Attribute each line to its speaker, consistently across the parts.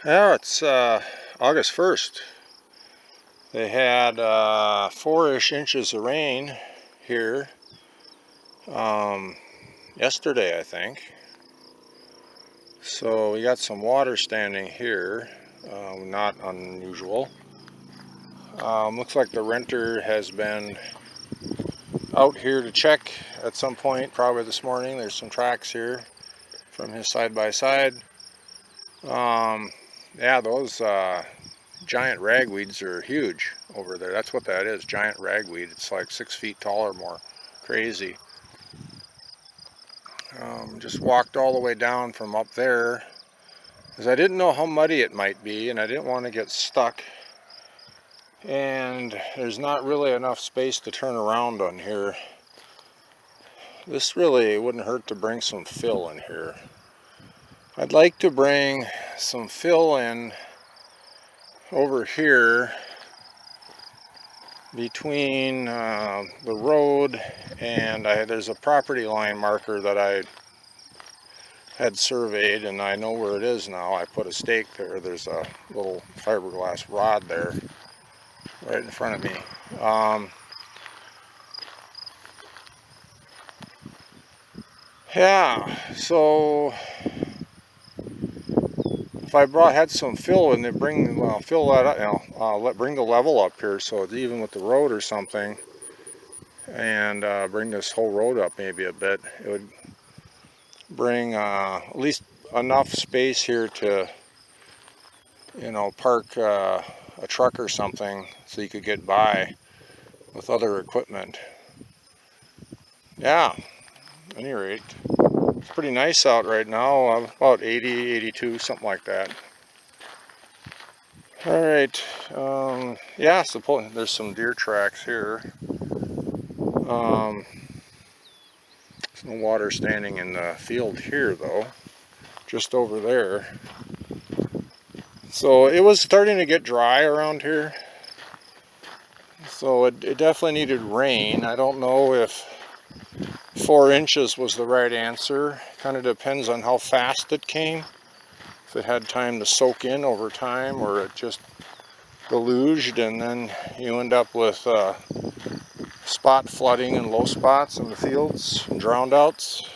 Speaker 1: Well, it's August 1st. They had 4-ish inches of rain here yesterday, I think. So we got some water standing here, not unusual. Looks like the renter has been out here to check at some point, probably this morning. There's some tracks here from his side-by-side. Yeah, those giant ragweeds are huge over there. That's what that is, giant ragweed. It's like 6 feet tall or more. Crazy. Just walked all the way down from up there because I didn't know how muddy it might be and I didn't want to get stuck. And there's not really enough space to turn around on here. This really wouldn't hurt to bring some fill in here. I'd like to bring some fill in over here between the road and there's a property line marker that I had surveyed, and I know where it is now. I put a stake there. There's a little fiberglass rod there right in front of me. Yeah, so if I had some fill and then fill that up, bring the level up here so it's even with the road or something, and bring this whole road up maybe a bit, it would bring at least enough space here to, park a truck or something so you could get by with other equipment. Yeah, at any rate, it's pretty nice out right now, about 80, 82, something like that. All right, yeah, there's some deer tracks here. There's no water standing in the field here though, just over there. So it was starting to get dry around here. So it definitely needed rain. I don't know if 4 inches was the right answer. Kind of depends on how fast it came. If it had time to soak in over time, or it just deluged and then you end up with spot flooding and low spots in the fields and drowned outs.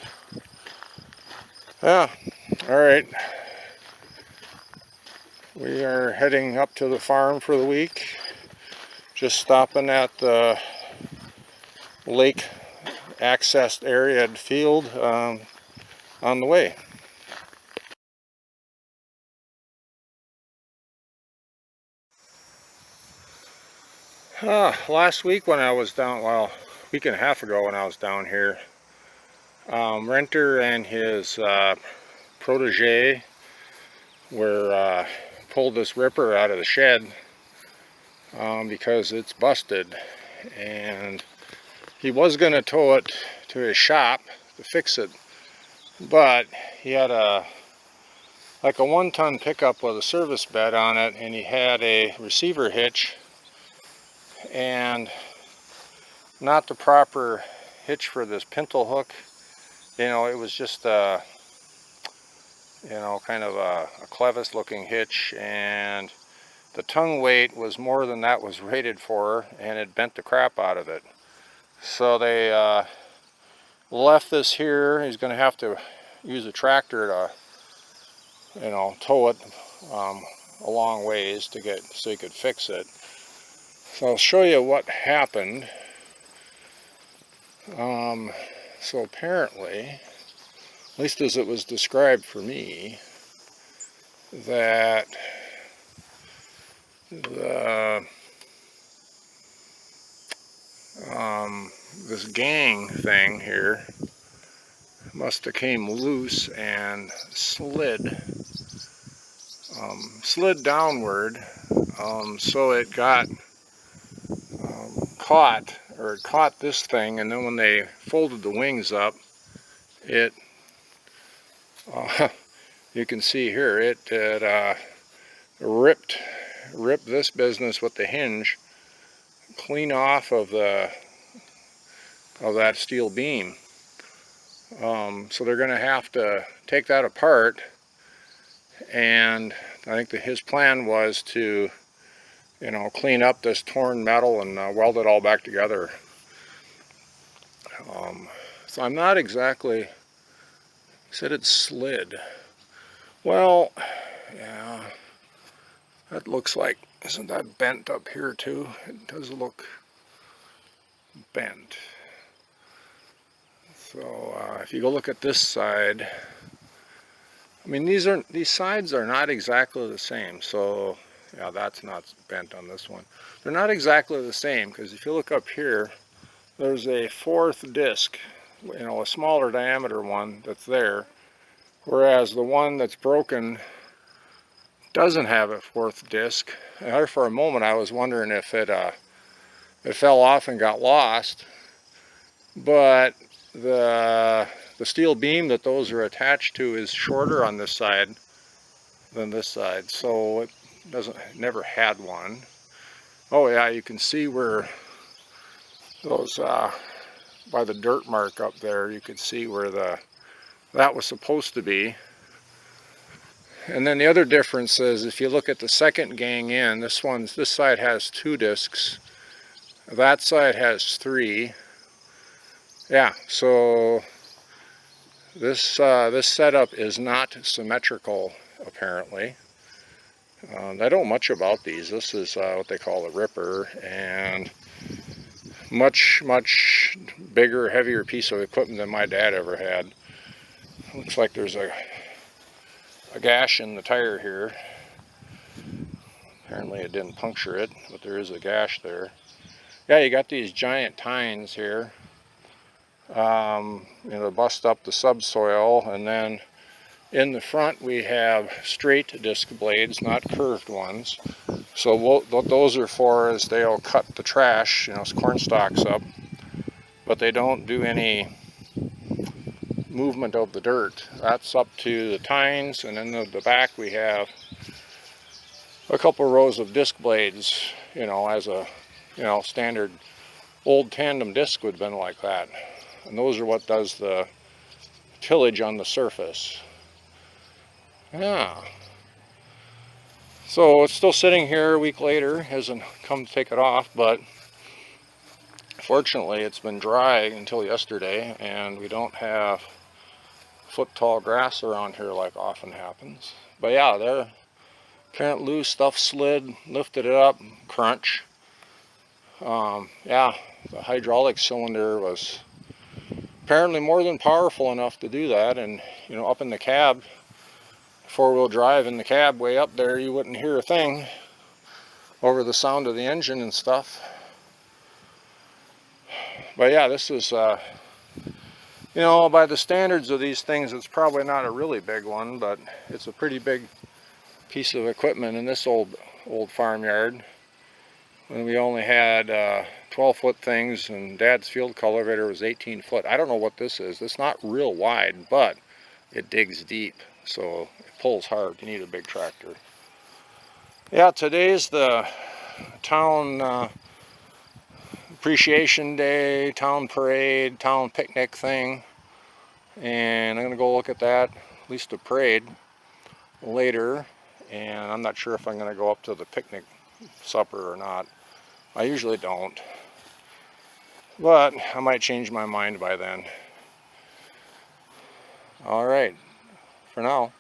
Speaker 1: Yeah, all right. We are heading up to the farm for the week. Just stopping at the lake accessed area and field on the way. Last week when I was down, well, a week and a half ago when I was down here, renter and his protege were pulled this ripper out of the shed because it's busted, and he was going to tow it to his shop to fix it, but he had like a 1-ton pickup with a service bed on it, and he had a receiver hitch and not the proper hitch for this pintle hook. It was just kind of a clevis looking hitch, and the tongue weight was more than that was rated for, and it bent the crap out of it. So they left this here. He's going to have to use a tractor to tow it a long ways so he could fix it. So I'll show you what happened. So apparently, at least as it was described for me, that this gang thing here must have came loose and slid downward, so it got caught this thing, and then when they folded the wings up, it you can see here it ripped this business with the hinge clean off of that steel beam. So they're going to have to take that apart and I think that his plan was to, you know, clean up this torn metal and weld it all back together. So I'm not exactly, he said it slid. Well, yeah, that looks like, isn't that bent up here too? It does look bent. So if you go look at this side, I mean, these sides are not exactly the same. So yeah, that's not bent on this one. They're not exactly the same, because if you look up here, there's a fourth disc, you know, a smaller diameter one that's there, whereas the one that's broken doesn't have a fourth disc. And for a moment I was wondering if it fell off and got lost, but the steel beam that those are attached to is shorter on this side than this side, so it never had one. Oh yeah, you can see where those by the dirt mark up there, you could see where that was supposed to be. And then the other difference is, if you look at the second gang in, this side has 2 discs, that side has 3. Yeah, so this setup is not symmetrical, apparently. I don't know much about these. This is what they call a ripper, and much bigger, heavier piece of equipment than my dad ever had. Looks like there's a gash in the tire here. Apparently it didn't puncture it, but there is a gash there. Yeah, you got these giant tines here, you know, bust up the subsoil, and then in the front we have straight disc blades, not curved ones. So what those are for is they'll cut the trash, you know, corn stalks up, but they don't do any movement of the dirt. That's up to the tines, and then the back we have a couple rows of disc blades, you know, as a, you know, standard old tandem disc would have been like that. And those are what does the tillage on the surface. Yeah. So it's still sitting here a week later, hasn't come to take it off, but fortunately it's been dry until yesterday, and we don't have foot-tall grass around here like often happens. But yeah, there, apparent loose stuff slid, lifted it up, crunch. Yeah, the hydraulic cylinder was apparently more than powerful enough to do that, and you know, up in the cab, four-wheel drive in the cab way up there, you wouldn't hear a thing over the sound of the engine and stuff. But yeah, this is you know, by the standards of these things, it's probably not a really big one, but it's a pretty big piece of equipment in this old farmyard. When we only had 12-foot things, and Dad's field cultivator was 18 foot. I don't know what this is. It's not real wide, but it digs deep, so it pulls hard. You need a big tractor. Yeah, today's the town appreciation day, town parade, town picnic thing, and I'm gonna go look at that, at least the parade, later. And I'm not sure if I'm gonna go up to the picnic supper or not. I usually don't, but I might change my mind by then. All right, for now.